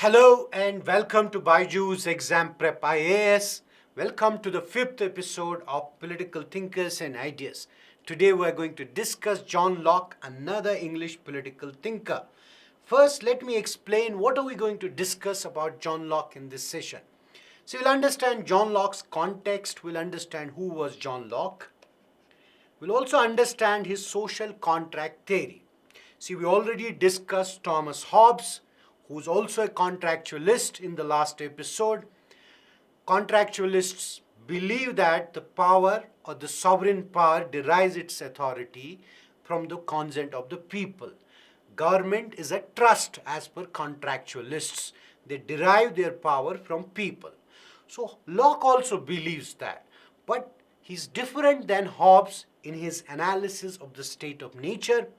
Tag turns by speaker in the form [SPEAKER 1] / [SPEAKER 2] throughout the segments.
[SPEAKER 1] Hello and welcome to Baiju's Exam Prep IAS. Welcome to the fifth episode of Political Thinkers and Ideas. Today we are going to discuss John Locke, another English political thinker. First, let me explain what are we going to discuss about John Locke in this session. So we'll understand John Locke's context, we'll understand who was John Locke. We'll also understand his social contract theory. See, we already discussed Thomas Hobbes, who's also a contractualist in the last episode. Contractualists believe that the power or the sovereign power derives its authority from the consent of the people. Government is a trust as per contractualists. They derive their power from people. So Locke also believes that. But he's different than Hobbes in his analysis of the state of nature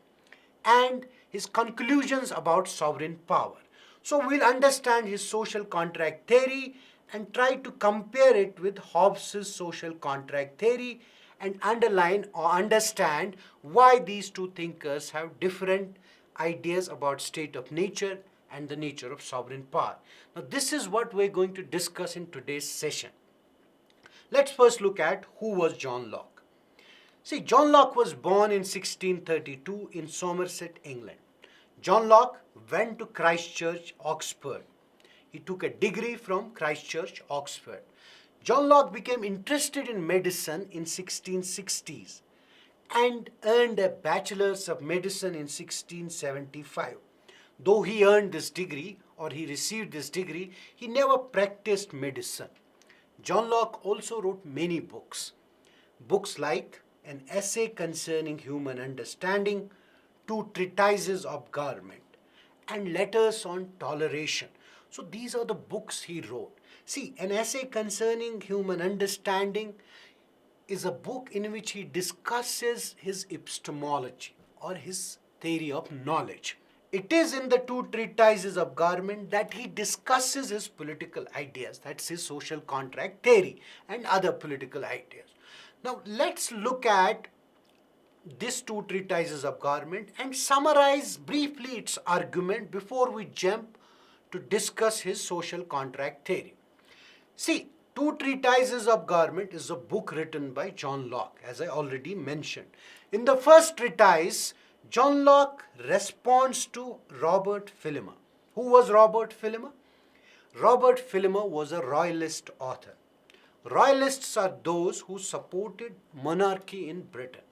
[SPEAKER 1] and his conclusions about sovereign power. So we'll understand his social contract theory and try to compare it with Hobbes' social contract theory and underline or understand why these two thinkers have different ideas about state of nature and the nature of sovereign power. Now this is what we're going to discuss in today's session. Let's first look at who was John Locke. See, John Locke was born in 1632 in Somerset, England. John Locke went to Christ Church, Oxford. He took a degree from Christ Church, Oxford. John Locke became interested in medicine in 1660s and earned a bachelor's of medicine in 1675. Though he earned this degree or he received this degree, he never practiced medicine. John Locke also wrote many books. Books like An Essay Concerning Human Understanding, Two Treatises of Government, and Letters on Toleration. So these are the books he wrote. See, An Essay Concerning Human Understanding is a book in which he discusses his epistemology or his theory of knowledge. It is in the Two Treatises of Government that he discusses his political ideas. That's his social contract theory and other political ideas. Now let's look at these two treatises of government and summarize briefly its argument before we jump to discuss his social contract theory. See, Two Treatises of Government is a book written by John Locke, as I already mentioned. In the first treatise, John Locke responds to Robert Filmer. Who was Robert Filmer? Robert Filmer was a royalist author. Royalists are those who supported monarchy in Britain.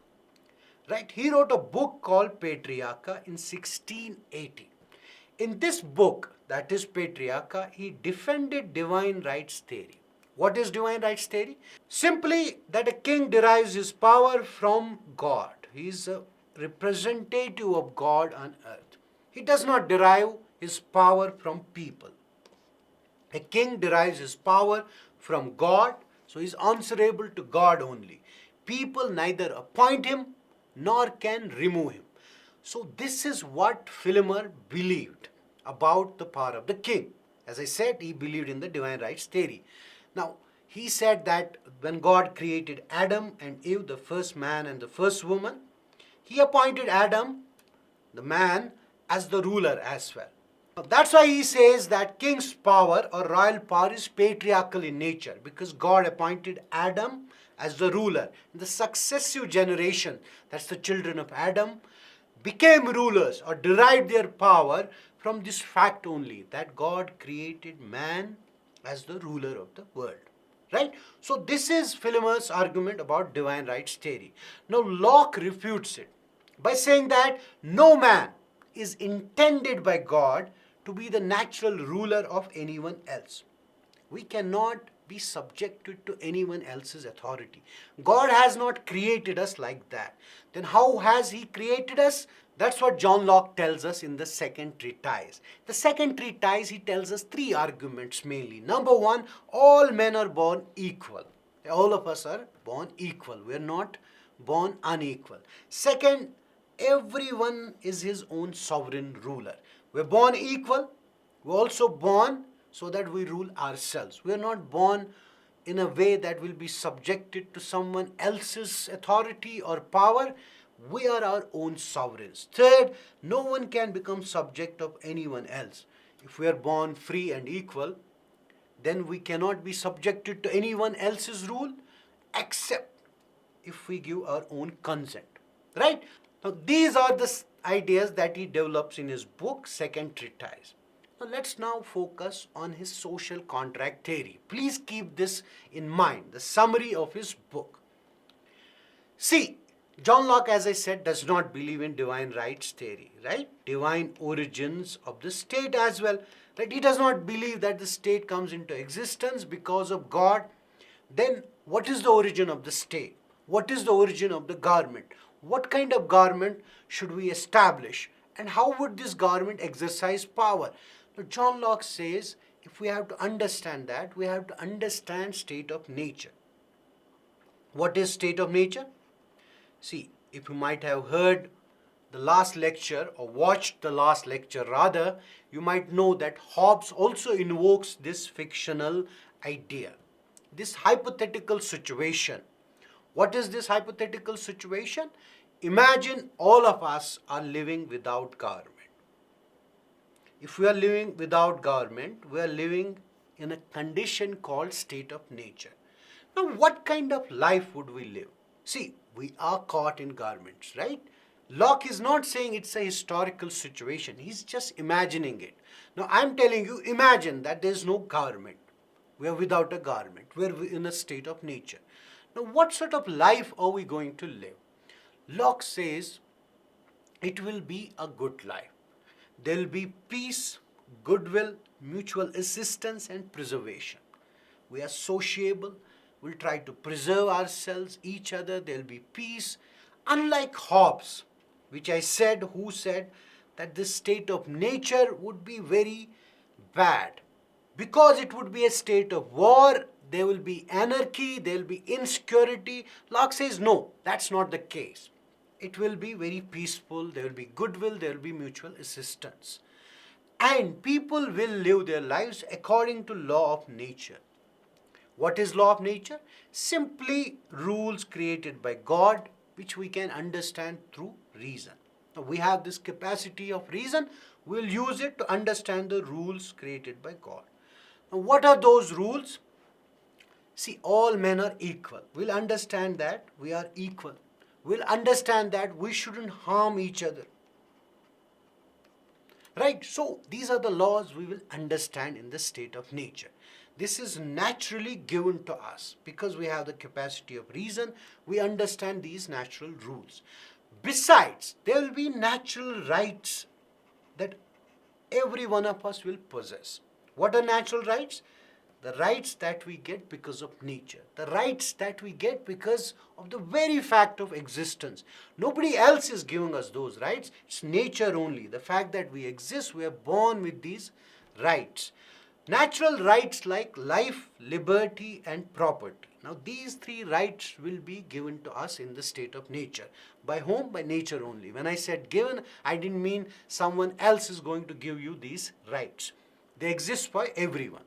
[SPEAKER 1] Right? He wrote a book called Patriarcha in 1680. In this book, that is Patriarcha, he defended divine rights theory. What is divine rights theory? Simply that a king derives his power from God. He is a representative of God on earth. He does not derive his power from people. A king derives his power from God, so he is answerable to God only. People neither appoint him nor can remove him. So this is what Filmer believed about the power of the king. As I said, he believed in the divine rights theory. Now, he said that when God created Adam and Eve, the first man and the first woman, he appointed Adam, the man, as the ruler as well. That's why he says that king's power or royal power is patriarchal in nature, because God appointed Adam as the ruler. The successive generation, that's the children of Adam, became rulers or derived their power from this fact only, that God created man as the ruler of the world. Right? So this is Filmer's argument about divine rights theory. Now Locke refutes it by saying that no man is intended by God to be the natural ruler of anyone else. We cannot be subjected to anyone else's authority. God has not created us like that. Then how has he created us? That's what John Locke tells us in the second treatise. The second treatise, he tells us three arguments mainly. Number one, all men are born equal. All of us are born equal. We are not born unequal. Second, everyone is his own sovereign ruler. We're born equal. We're also born so that we rule ourselves. We're not born in a way that will be subjected to someone else's authority or power. We are our own sovereigns. Third, no one can become subject of anyone else. If we are born free and equal, then we cannot be subjected to anyone else's rule except if we give our own consent. Right? Now, these are the ideas that he develops in his book, Second Treatise. Now, let's now focus on his social contract theory. Please keep this in mind, the summary of his book. See, John Locke, as I said, does not believe in divine rights theory, right? Divine origins of the state as well. Right? He does not believe that the state comes into existence because of God. Then what is the origin of the state? What is the origin of the government? What kind of government should we establish? And how would this government exercise power? Now, John Locke says if we have to understand that, we have to understand state of nature. What is state of nature? See, if you might have heard the last lecture or watched the last lecture rather, you might know that Hobbes also invokes this fictional idea, this hypothetical situation. What is this hypothetical situation? Imagine all of us are living without government. If we are living without government, we are living in a condition called state of nature. Now, what kind of life would we live? See, we are caught in garments, right? Locke is not saying it's a historical situation. He's just imagining it. Now, I'm telling you, imagine that there's no garment. We are without a garment. We're in a state of nature. Now, what sort of life are we going to live? Locke says it will be a good life. There will be peace, goodwill, mutual assistance, and preservation. We are sociable. We'll try to preserve ourselves, each other. There'll be peace. Unlike Hobbes, which I said, who said that this state of nature would be very bad. Because it would be a state of war, there will be anarchy, there will be insecurity. Locke says, no, that's not the case. It will be very peaceful, there will be goodwill, there will be mutual assistance. And people will live their lives according to law of nature. What is law of nature? Simply rules created by God, which we can understand through reason. Now, we have this capacity of reason. We'll use it to understand the rules created by God. Now, what are those rules? See, all men are equal. We'll understand that we are equal. We'll understand that we shouldn't harm each other. Right? So, these are the laws we will understand in the state of nature. This is naturally given to us because we have the capacity of reason. We understand these natural rules. Besides, there will be natural rights that every one of us will possess. What are natural rights? The rights that we get because of nature. The rights that we get because of the very fact of existence. Nobody else is giving us those rights. It's nature only. The fact that we exist, we are born with these rights. Natural rights like life, liberty, and property. Now, these three rights will be given to us in the state of nature. By whom? By nature only. When I said given, I didn't mean someone else is going to give you these rights. They exist for everyone.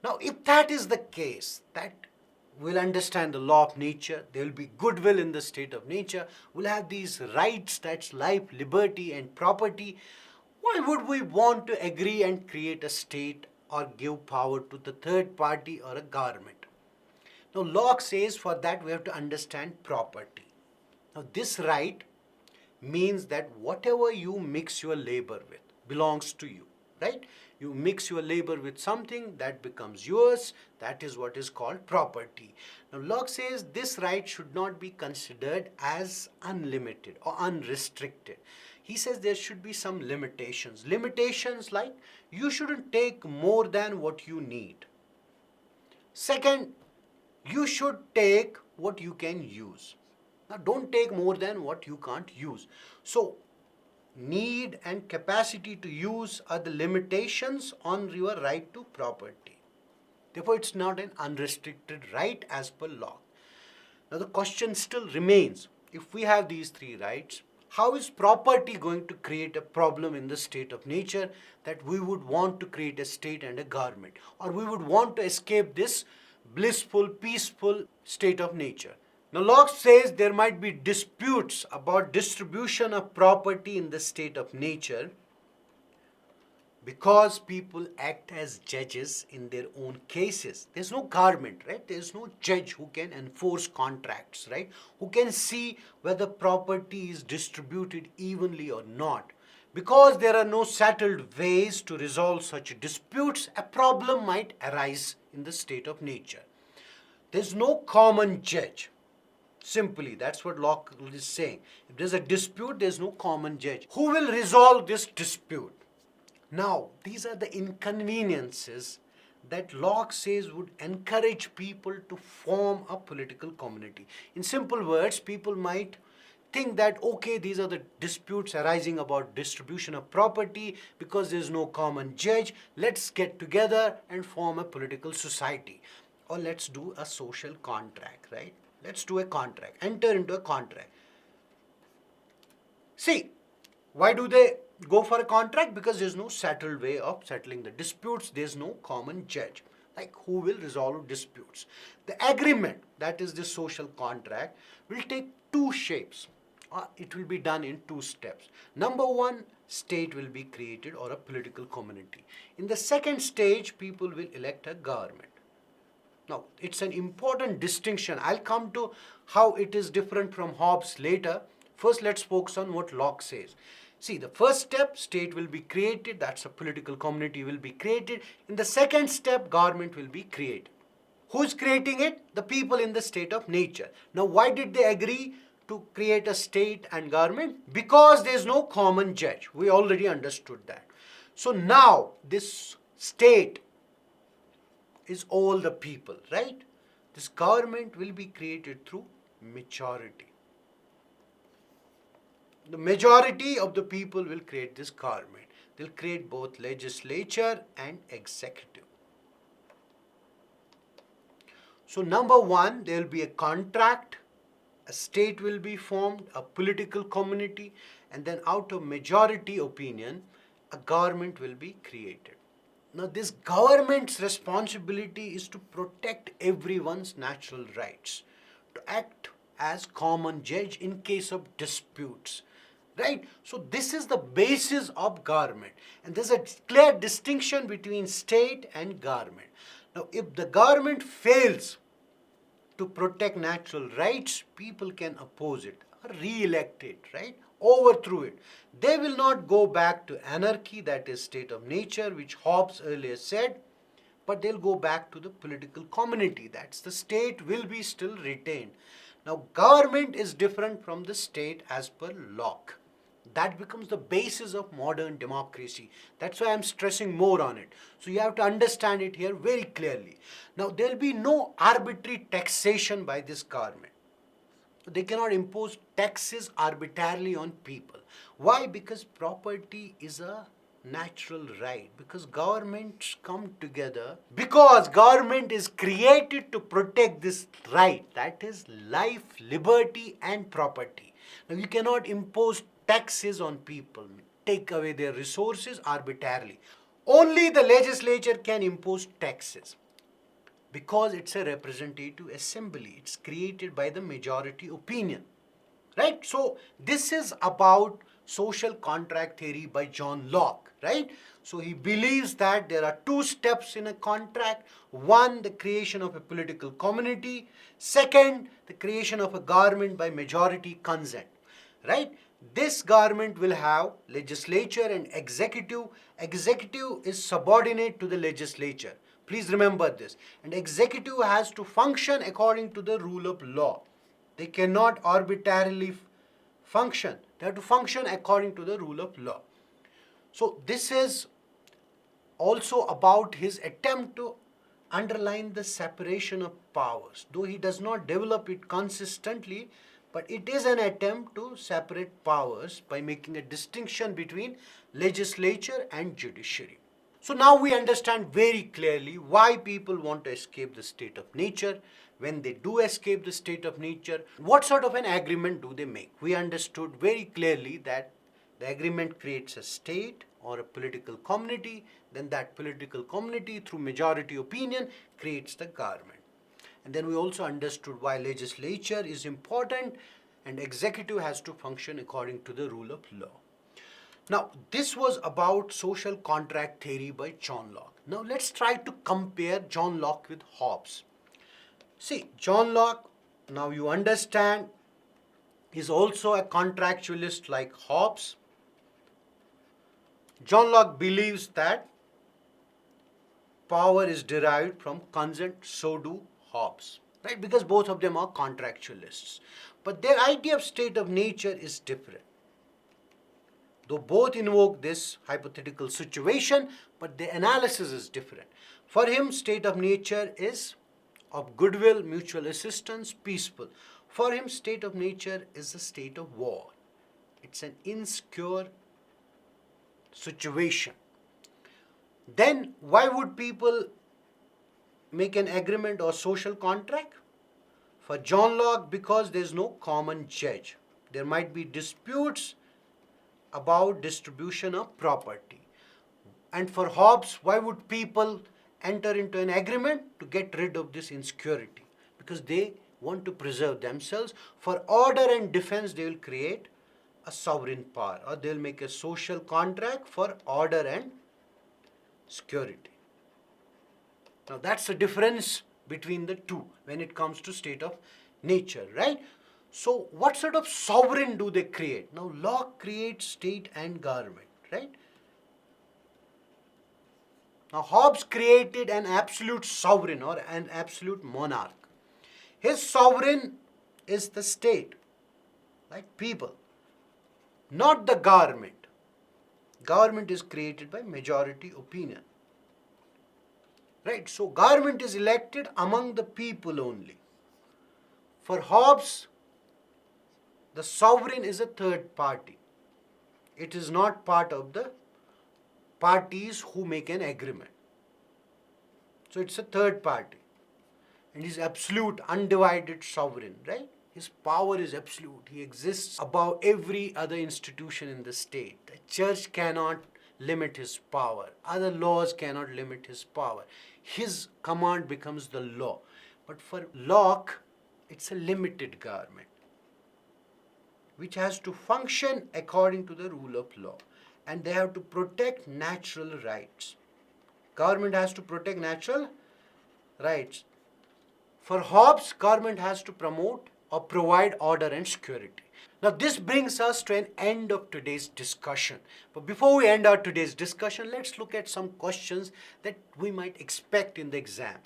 [SPEAKER 1] Now, if that is the case, that we'll understand the law of nature, there will be goodwill in the state of nature, we'll have these rights, that's life, liberty, and property. Why would we want to agree and create a state or give power to the third party or a government? Now, Locke says for that we have to understand property. Now, this right means that whatever you mix your labor with belongs to you, right? You mix your labor with something that becomes yours. That is what is called property. Now, Locke says this right should not be considered as unlimited or unrestricted. He says there should be some limitations. Limitations like you shouldn't take more than what you need. Second, you should take what you can use. Now, don't take more than what you can't use. So, need and capacity to use are the limitations on your right to property. Therefore, it's not an unrestricted right as per Locke. Now, the question still remains, if we have these three rights, how is property going to create a problem in the state of nature that we would want to create a state and a government, or we would want to escape this blissful, peaceful state of nature? Now, Locke says there might be disputes about distribution of property in the state of nature because people act as judges in their own cases. There's no government, right? There's no judge who can enforce contracts, right? Who can see whether property is distributed evenly or not. Because there are no settled ways to resolve such disputes, a problem might arise in the state of nature. There's no common judge. Simply, that's what Locke is saying. If there's a dispute, there's no common judge. Who will resolve this dispute? Now, these are the inconveniences that Locke says would encourage people to form a political community. In simple words, people might think that, okay, these are the disputes arising about distribution of property because there's no common judge. Let's get together and form a political society. Or let's do a social contract, right? Let's do a contract. Enter into a contract. See, why do they go for a contract? Because there's no settled way of settling the disputes. There's no common judge. Like, who will resolve disputes? The agreement, that is the social contract, will take two shapes. It will be done in two steps. Number one, state will be created or a political community. In the second stage, people will elect a government. Now, it's an important distinction. I'll come to how it is different from Hobbes later. First, let's focus on what Locke says. See, the first step, state will be created. That's a political community will be created. In the second step, government will be created. Who's creating it? The people in the state of nature. Now, why did they agree to create a state and government? Because there's no common judge. We already understood that. So now, this state is all the people, right? This government will be created through majority. The majority of the people will create this government. They'll create both legislature and executive. So number one, there will be a contract, a state will be formed, a political community, and then out of majority opinion, a government will be created. Now, this government's responsibility is to protect everyone's natural rights, to act as common judge in case of disputes, right? So, this is the basis of government, and there's a clear distinction between state and government. Now, if the government fails to protect natural rights, people can oppose it or re-elect it, right? Overthrow it. They will not go back to anarchy, that is state of nature, which Hobbes earlier said, but they'll go back to the political community. That's the state will be still retained. Now, government is different from the state as per Locke. That becomes the basis of modern democracy. That's why I'm stressing more on it. So you have to understand it here very clearly. Now, there'll be no arbitrary taxation by this government. They cannot impose taxes arbitrarily on people. Why? Because property is a natural right. Because governments come together. Because government is created to protect this right. That is life, liberty and property. Now you cannot impose taxes on people, take away their resources arbitrarily. Only the legislature can impose taxes. Because it's a representative assembly. It's created by the majority opinion. Right? So, this is about social contract theory by John Locke. Right? So, he believes that there are two steps in a contract. One, the creation of a political community. Second, the creation of a government by majority consent. Right? This government will have legislature and executive. Executive is subordinate to the legislature. Please remember this. And executive has to function according to the rule of law. They cannot arbitrarily function. They have to function according to the rule of law. So this is also about his attempt to underline the separation of powers. Though he does not develop it consistently, but it is an attempt to separate powers by making a distinction between legislature and judiciary. So now we understand very clearly why people want to escape the state of nature. When they do escape the state of nature, what sort of an agreement do they make? We understood very clearly that the agreement creates a state or a political community, then that political community through majority opinion creates the government. And then we also understood why legislature is important and executive has to function according to the rule of law. Now, this was about social contract theory by John Locke. Now, let's try to compare John Locke with Hobbes. See, John Locke, now you understand, is also a contractualist like Hobbes. John Locke believes that power is derived from consent, so do Hobbes, right? Because both of them are contractualists. But their idea of state of nature is different. Though both invoke this hypothetical situation, but the analysis is different. For him, state of nature is of goodwill, mutual assistance, peaceful. For him, state of nature is a state of war. It's an insecure situation. Then why would people make an agreement or social contract? For John Locke, because there is no common judge. There might be disputes about distribution of property. And for Hobbes, why would people enter into an agreement? To get rid of this insecurity, because they want to preserve themselves. For order and defense, they will create a sovereign power, or they will make a social contract for order and security. Now that's the difference between the two when it comes to state of nature, right? So what sort of sovereign do they create? Now Locke creates state and government, right? Now Hobbes created an absolute sovereign or an absolute monarch. His sovereign is the state, like people, not the government. Government is created by majority opinion. Right? So government is elected among the people only. For Hobbes, the sovereign is a third party. It is not part of the parties who make an agreement. So it's a third party. And he's absolute, undivided sovereign, right? His power is absolute. He exists above every other institution in the state. The church cannot limit his power. Other laws cannot limit his power. His command becomes the law. But for Locke, it's a limited government, which has to function according to the rule of law. And they have to protect natural rights. Government has to protect natural rights. For Hobbes, government has to promote or provide order and security. Now this brings us to an end of today's discussion. But before we end our today's discussion, let's look at some questions that we might expect in the exam.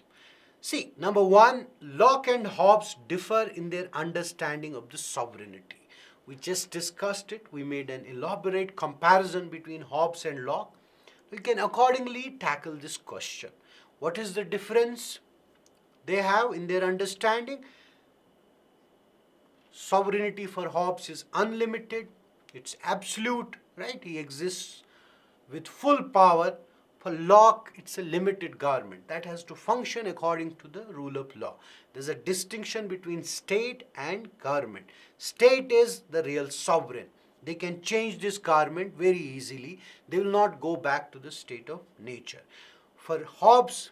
[SPEAKER 1] See, number one, Locke and Hobbes differ in their understanding of the sovereignty. We just discussed it. We made an elaborate comparison between Hobbes and Locke. We can accordingly tackle this question. What is the difference they have in their understanding? Sovereignty for Hobbes is unlimited, it's absolute, right? He exists with full power. For Locke, it's a limited government that has to function according to the rule of law. There's a distinction between state and government. State is the real sovereign. They can change this government very easily. They will not go back to the state of nature. For Hobbes,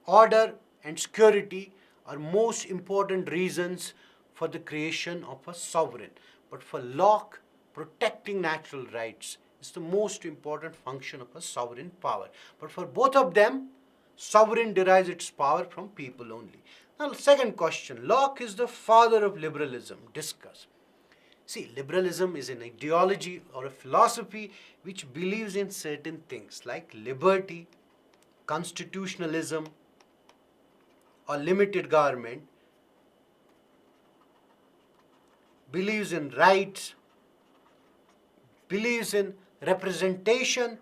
[SPEAKER 1] order and security are most important reasons for the creation of a sovereign. But for Locke, protecting natural rights is the most important function of a sovereign power. But for both of them, sovereign derives its power from people only. Now, second question, Locke is the father of liberalism. Discuss. See, liberalism is an ideology or a philosophy which believes in certain things like liberty, constitutionalism, or limited government, believes in rights, believes in representation.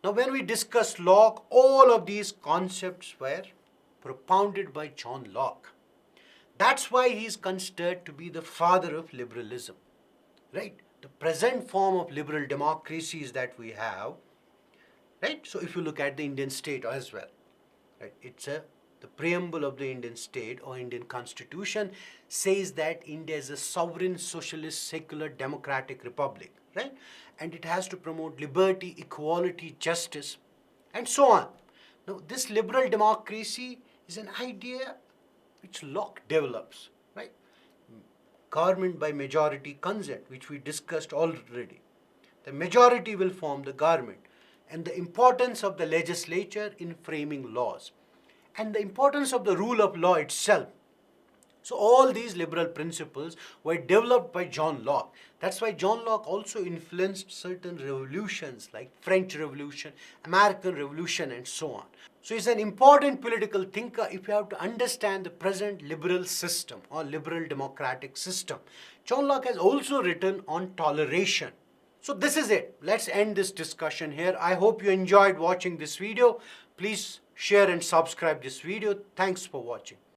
[SPEAKER 1] Now, when we discuss Locke, all of these concepts were propounded by John Locke. That's why he is considered to be the father of liberalism, right? The present form of liberal democracies that we have, right? So if you look at the Indian state as well, right? The preamble of the Indian state or Indian constitution says that India is a sovereign, socialist, secular, democratic republic, right? And it has to promote liberty, equality, justice, and so on. Now, this liberal democracy is an idea which Locke develops, right? government by majority consent, which we discussed already. The majority will form the government, and the importance of the legislature in framing laws, and the importance of the rule of law itself. So all these liberal principles were developed by John Locke. That's why John Locke also influenced certain revolutions like French Revolution, American Revolution, and so on. So he's an important political thinker if you have to understand the present liberal system or liberal democratic system. John Locke has also written on toleration. So this is it. Let's end this discussion here. I hope you enjoyed watching this video. Please share and subscribe this video. Thanks for watching.